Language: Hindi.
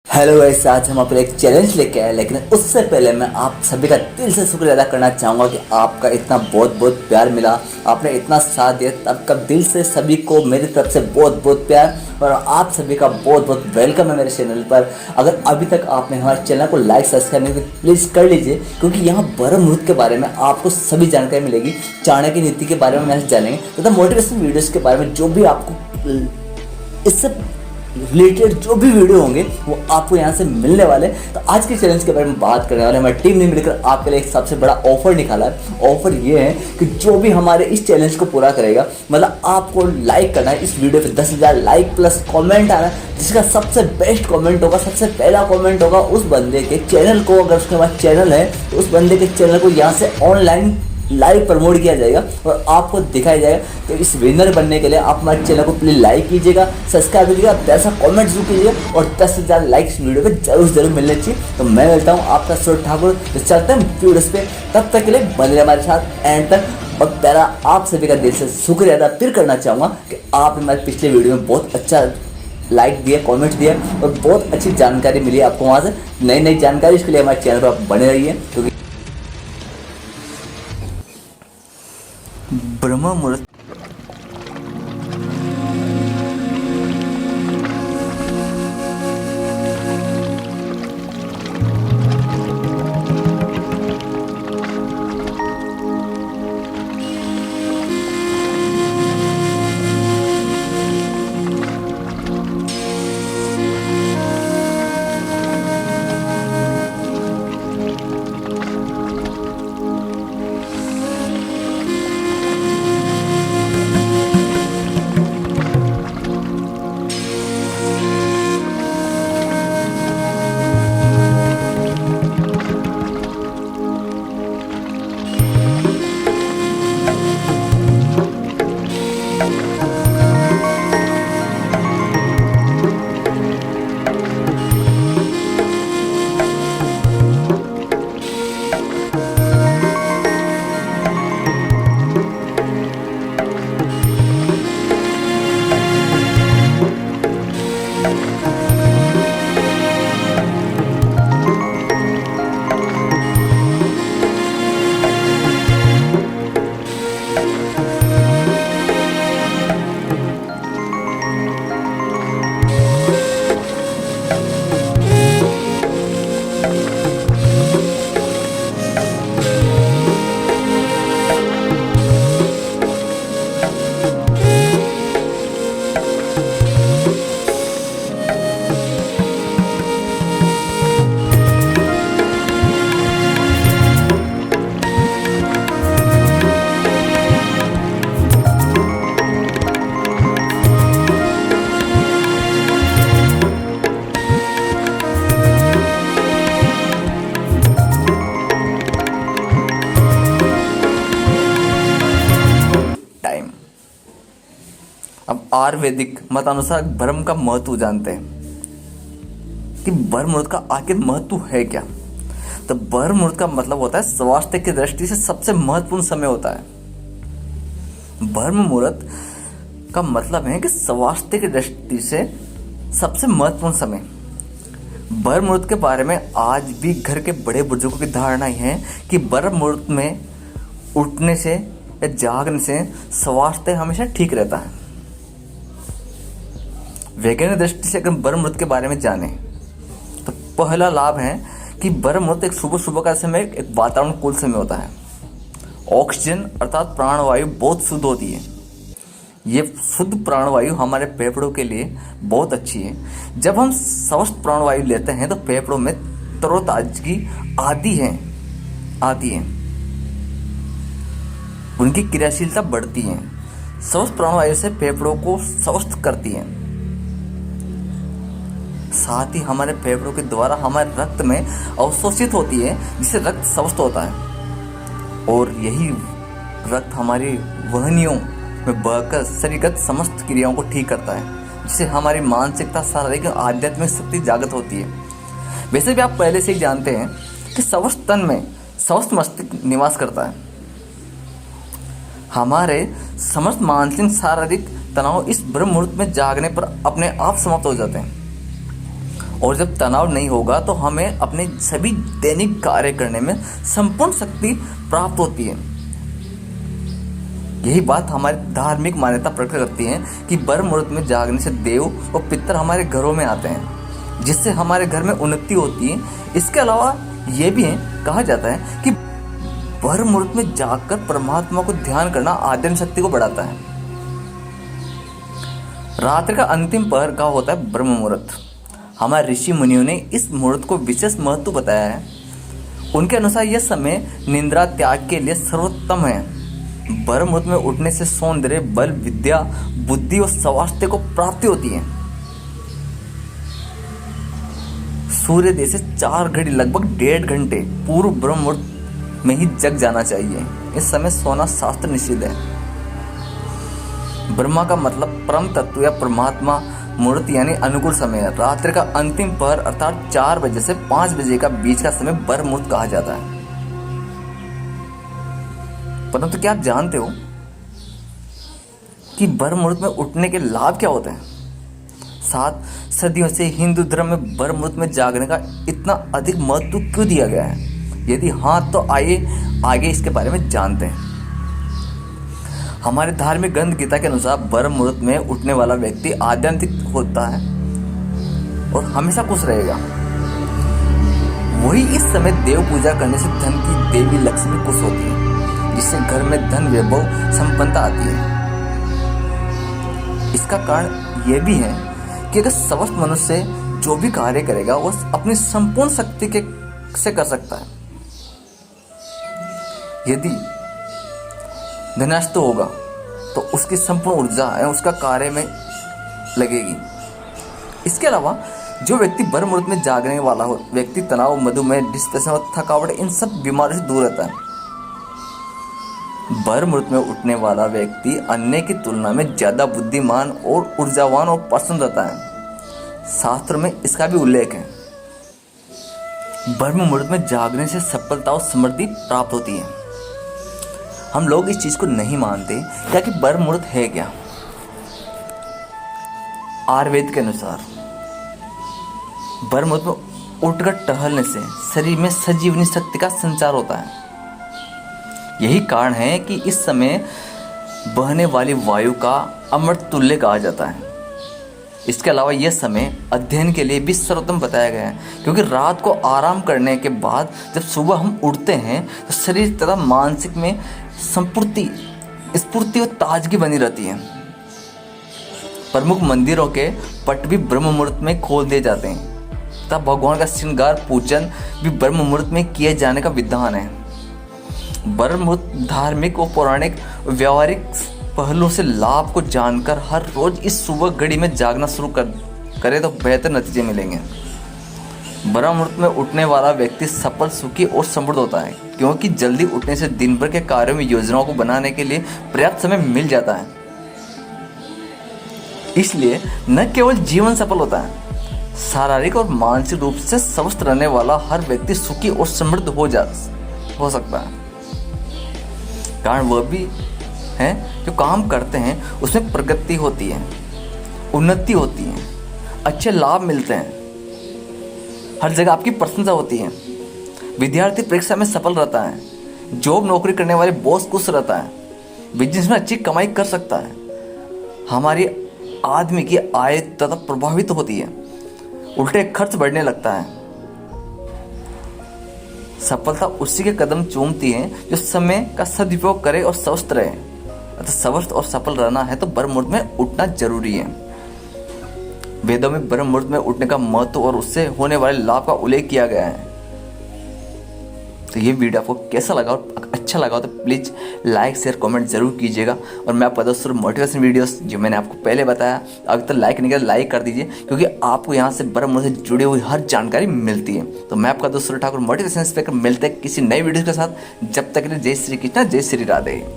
हेलो गाइस, आज हम अपने एक चैलेंज लेके आए। लेकिन उससे पहले मैं आप सभी का दिल से शुक्रिया अदा करना चाहूँगा कि आपका इतना बहुत बहुत प्यार मिला, आपने इतना साथ दिया। आपका दिल से सभी को मेरी तरफ से बहुत बहुत प्यार और आप सभी का बहुत बहुत वेलकम है मेरे चैनल पर। अगर अभी तक आपने हमारे चैनल को लाइक सब्सक्राइब नहीं किया तो प्लीज़ कर लीजिए, क्योंकि यहाँ ब्रह्ममुहूर्त के बारे में आपको सभी जानकारी मिलेगी। चाणक्य नीति के बारे में मैं जानेंगे तथा मोटिवेशनल वीडियोज़ के बारे में जो भी आपको इससे रिलेटेड जो भी वीडियो होंगे वो आपको यहाँ से मिलने वाले। तो आज के चैलेंज के बारे में बात करने वाले हमारी टीम ने मिलकर आपके लिए एक सबसे बड़ा ऑफर निकाला है। ऑफर ये है कि जो भी हमारे इस चैलेंज को पूरा करेगा, मतलब आपको लाइक करना है इस वीडियो पे 10,000 लाइक प्लस कमेंट आना है, जिसका सबसे बेस्ट कमेंट होगा, सबसे पहला कमेंट होगा उस बंदे के चैनल को, अगर उसके पास चैनल है तो उस बंदे के चैनल को यहाँ से ऑनलाइन लाइव प्रमोट किया जाएगा और आपको दिखाया जाएगा। तो इस विनर बनने के लिए आप हमारे चैनल को प्लीज लाइक कीजिएगा, सब्सक्राइब कीजिएगा, ऐसा कमेंट जरूर कीजिएगा और 10,000 लाइक्स वीडियो पे जरूर मिलने चाहिए। तो मैं मिलता हूँ आपका सूरज ठाकुर। तो चलते हैं वीडियोस पे, तब तक के लिए बने रहिए हमारे साथ एंड तक। और पहला आप सभी का दिल से शुक्रिया अदा फिर करना चाहूँगा कि आपने हमारे पिछले वीडियो में बहुत अच्छा लाइक दिया, कमेंट दिया और बहुत अच्छी जानकारी मिली आपको वहाँ से नई नई जानकारी। इसके लिए हमारे चैनल पर आप बने रहिए, क्योंकि ब्रह्म मुहूर्त टाइम। अब आयुर्वेदिक मतानुसार ब्रह्म का महत्व जानते हैं कि ब्रह्म मुहूर्त का आखिर महत्व है क्या। तो ब्रह्म मुहूर्त का मतलब होता है स्वास्थ्य की दृष्टि से सबसे महत्वपूर्ण समय होता है। ब्रह्म मुहूर्त का मतलब है कि स्वास्थ्य की दृष्टि से सबसे महत्वपूर्ण समय। ब्रह्म मुहूर्त के बारे में आज भी घर के बड़े बुजुर्गों की धारणा है कि ब्रह्म मुहूर्त में उठने से या जागने से स्वास्थ्य हमेशा ठीक रहता है। वैज्ञानिक दृष्टि से अगर ब्रह्म मुहूर्त के बारे में जाने तो पहला लाभ है कि ब्रह्म मुहूर्त एक सुबह सुबह का समय, एक वातावरण कूल समय होता है। ऑक्सीजन अर्थात प्राणवायु बहुत शुद्ध होती है। ये शुद्ध प्राणवायु हमारे फेफड़ों के लिए बहुत अच्छी है। जब हम स्वस्थ प्राणवायु लेते हैं तो फेफड़ों में तरोताजगी आती है, उनकी क्रियाशीलता बढ़ती है। स्वस्थ प्राणवायु से फेफड़ों को स्वस्थ करती है। साथ ही हमारे फेफड़ों के द्वारा हमारे रक्त में अवशोषित होती है, जिससे रक्त स्वस्थ होता है और यही रक्त हमारी वहनियों में बहकर शरीरगत समस्त क्रियाओं को ठीक करता है, जिससे हमारी मानसिकता, शारीरिक और आध्यात्मिक शक्ति जागृत होती है। वैसे भी आप पहले से ही जानते हैं कि स्वस्थ तन में स्वस्थ मस्तिष्क निवास करता है। हमारे समस्त मानसिक शारीरिक तनाव इस ब्रह्म मुहूर्त में जागने पर अपने आप समाप्त हो जाते हैं और जब तनाव नहीं होगा तो हमें अपने सभी दैनिक कार्य करने में संपूर्ण शक्ति प्राप्त होती है। यही बात हमारी धार्मिक मान्यता प्रकट करती है कि ब्रह्म मुहूर्त में जागने से देव और पितर हमारे घरों में आते हैं, जिससे हमारे घर में उन्नति होती है। इसके अलावा ये भी कहा जाता है कि ब्रह्म मुहूर्त में जागकर परमात्मा को ध्यान करना आध्यात्मिक शक्ति को बढ़ाता है। रात्रि का अंतिम पहर का होता है ब्रह्म मुहूर्त। हमारे ऋषि मुनियों ने इस मुहूर्त को विशेष महत्व बताया है। उनके अनुसार यह समय निंद्रा त्याग के लिए सर्वोत्तम है। ब्रह्म मुहूर्त में उठने से सौंदर्य, बल, विद्या, बुद्धि और स्वास्थ्य को प्राप्ति होती है। सूर्योदय से 4 घड़ी लगभग 1.5 घंटे पूर्व ब्रह्म मुहूर्त में ही जग जाना चाहिए। इस समय सोना शास्त्र निषिद्ध है। ब्रह्मा का मतलब परम तत्व या परमात्मा मुहूर्त यानी अनुकूल समय है। रात्रि का अंतिम पहर अर्थात 4 बजे से 5 बजे का बीच का समय ब्रह्म मुहूर्त कहा जाता है। परंतु क्या आप जानते हो कि ब्रह्म मुहूर्त में उठने के लाभ क्या होते हैं? 7 सदियों से हिंदू धर्म में ब्रह्म मुहूर्त में जागने का इतना अधिक महत्व क्यों दिया गया है? यदि हाँ तो आइए आगे इसके बारे में जानते हैं। हमारे धार्मिक ग्रंथ गीता के अनुसार ब्रह्म मुहूर्त में उठने वाला व्यक्ति आध्यात्मिक होता है और हमेशा खुश रहेगा। वही इस समय देव पूजा करने से धन की देवी लक्ष्मी खुश होती है, जिससे घर में धन, वैभव, संपन्नता आती है। इसका कारण यह भी है कि अगर समस्त मनुष्य जो भी कार्य करेगा वह अपनी संपूर्ण शक्ति से कर सकता है। यदि धनस्थ होगा तो उसकी संपूर्ण ऊर्जा है उसका कार्य में लगेगी। इसके अलावा जो व्यक्ति ब्रह्म मुहूर्त में जागने वाला हो व्यक्ति तनाव, मधुमेह, डिप्रेशन और थकावट इन सब बीमारियों से दूर रहता है। ब्रह्म मुहूर्त में उठने वाला व्यक्ति अन्य की तुलना में ज्यादा बुद्धिमान और ऊर्जावान और प्रसन्न रहता है। शास्त्र में इसका भी उल्लेख है। ब्रह्म मुहूर्त में जागने से सफलता और समृद्धि प्राप्त होती है। हम लोग इस चीज को नहीं मानते क्या कि ब्रह्म मुहूर्त है क्या? आयुर्वेद के अनुसार ब्रह्म मुहूर्त में उठकर टहलने से शरीर में सजीवनी शक्ति का संचार होता है। यही कारण है कि इस समय बहने वाली वायु का अमृत तुल्य कहा जाता है। इसके अलावा यह समय अध्ययन के लिए भी सर्वोत्तम बताया गया है, क्योंकि रात को आराम करने के बाद जब सुबह हम उठते हैं तो शरीर तथा मानसिक में स्फूर्ति और ताजगी बनी रहती है। प्रमुख मंदिरों के पट भी ब्रह्म मुहूर्त में खोल दिए जाते हैं तथा भगवान का श्रृंगार पूजन भी ब्रह्म मुहूर्त में किए जाने का विधान है। ब्रह्म मुहूर्त धार्मिक और पौराणिक व्यवहारिक पहलुओं से लाभ को जानकर हर रोज इस सुबह घड़ी में जागना शुरू करे तो बेहतर नतीजे मिलेंगे। ब्रह्म मुहूर्त में उठने वाला व्यक्ति सफल, सुखी और समृद्ध होता है, क्योंकि जल्दी उठने से दिन भर के कार्यों में योजनाओं को बनाने के लिए पर्याप्त समय मिल जाता है। इसलिए न केवल जीवन सफल होता है, शारीरिक और मानसिक रूप से स्वस्थ रहने वाला हर व्यक्ति सुखी और समृद्ध हो सकता है। कारण वह भी है जो काम करते हैं उसमें प्रगति होती है, उन्नति होती है, अच्छे लाभ मिलते हैं, हर जगह आपकी प्रशंसा होती है। विद्यार्थी परीक्षा में सफल रहता है, जॉब नौकरी करने वाले बॉस खुश रहता है, बिजनेस में अच्छी कमाई कर सकता है, हमारी आदमी की आय तथा प्रभावित होती है, उल्टे खर्च बढ़ने लगता है। सफलता उसी के कदम चूमती है जो समय का सदुपयोग करे और स्वस्थ रहे। अतः स्वस्थ और सफल रहना है तो ब्रह्म मुहूर्त में उठना जरूरी है। वेदों में ब्रह्म मुहूर्त में उठने का महत्व और उससे होने वाले लाभ का उल्लेख किया गया है। तो ये वीडियो आपको कैसा लगा और अच्छा लगा तो प्लीज़ लाइक, शेयर, कमेंट जरूर कीजिएगा। और मैं आपको बता दूं मोटिवेशन वीडियोस जो मैंने आपको पहले बताया अभी तक लाइक नहीं किया लाइक कर दीजिए, क्योंकि आपको यहाँ से ब्रह्म मुहूर्त से जुड़ी हुई हर जानकारी मिलती है। तो मैं आपका दोस्त ठाकुर मोटिवेशन स्पीकर मिलते हैं किसी नई वीडियो के साथ। जब तक के लिए जय श्री कृष्ण, जय श्री राधे।